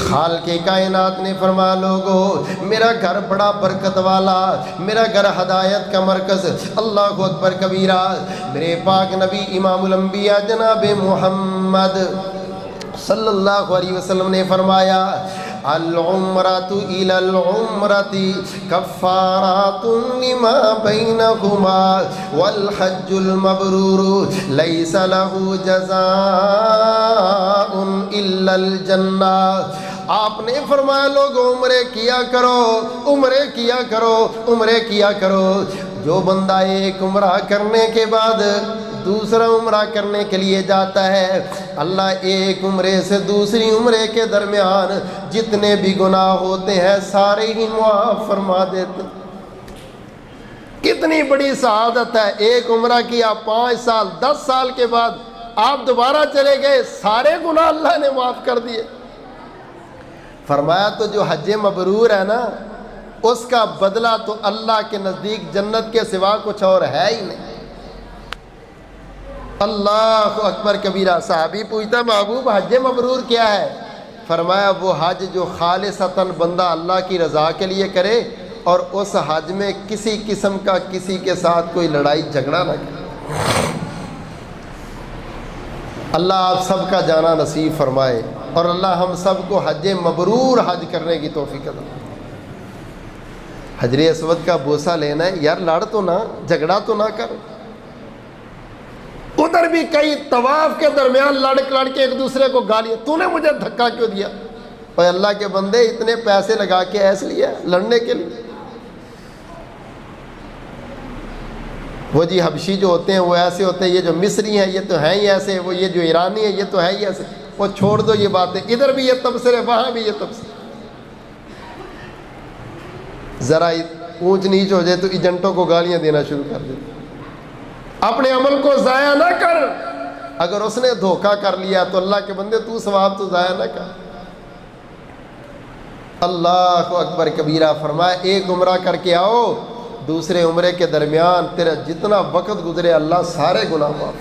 خالق کائنات نے فرمایا لوگو میرا گھر بڑا برکت والا، میرا گھر ہدایت کا مرکز، اللہ اکبر کبیرہ۔ میرے پاک نبی امام الانبیاء جناب محمد صلی اللہ علیہ وسلم نے فرمایا العمرۃ الی العمرۃ کفارات لما بینہما والحج المبرور لیس له جزاء الا الجنہ۔ آپ نے فرمایا لوگ عمرے کیا کرو، عمرے کیا کرو، عمرے کیا کرو۔ جو بندہ ایک عمرہ کرنے کے بعد دوسرا عمرہ کرنے کے لیے جاتا ہے، اللہ ایک عمرے سے دوسری عمرے کے درمیان جتنے بھی گناہ ہوتے ہیں سارے ہی معاف فرما دیتے۔ کتنی بڑی سعادت ہے، ایک عمرہ کیا 5 سال 10 سال کے بعد آپ دوبارہ چلے گئے، سارے گناہ اللہ نے معاف کر دیے۔ فرمایا تو جو حج مبرور ہے نا اس کا بدلہ تو اللہ کے نزدیک جنت کے سوا کچھ اور ہے ہی نہیں۔ اللہ اکبر کبیرہ۔ صحابی پوچھتا محبوب حج مبرور کیا ہے؟ فرمایا وہ حج جو خالصتاً بندہ اللہ کی رضا کے لیے کرے اور اس حج میں کسی قسم کا کسی کے ساتھ کوئی لڑائی جھگڑا نہ کرے۔ اللہ آپ سب کا جانا نصیب فرمائے اور اللہ ہم سب کو حج مبرور حج کرنے کی توفیق عطا۔ حجر اسود کا بوسہ لینا ہے یار، لڑ تو نہ، جھگڑا تو نہ کر۔ ادھر بھی کئی طواف کے درمیان لڑ کے ایک دوسرے کو گالیاں، تو نے مجھے دھکا کیوں دیا؟ اور اللہ کے بندے اتنے پیسے لگا کے ایس لیا لڑنے کے لیے۔ وہ جی حبشی جو ہوتے ہیں وہ ایسے ہوتے ہیں، یہ جو مصری ہیں یہ تو ہیں ہی ایسے، وہ یہ جو ایرانی ہیں یہ تو ہے ہی ایسے۔ وہ چھوڑ دو یہ باتیں، ادھر بھی یہ تبصرے وہاں بھی یہ تبصرے۔ ذرا اونچ نیچ ہو جائے تو ایجنٹوں کو گالیاں دینا شروع کر دیتے۔ اپنے عمل کو ضائع نہ کر، اگر اس نے دھوکہ کر لیا تو اللہ کے بندے تو ثواب تو ضائع نہ کر۔ اللہ اکبر کبیرہ۔ فرمایا ایک عمرہ کر کے آؤ، دوسرے عمرے کے درمیان تیرا جتنا وقت گزرے اللہ سارے گناہ معاف۔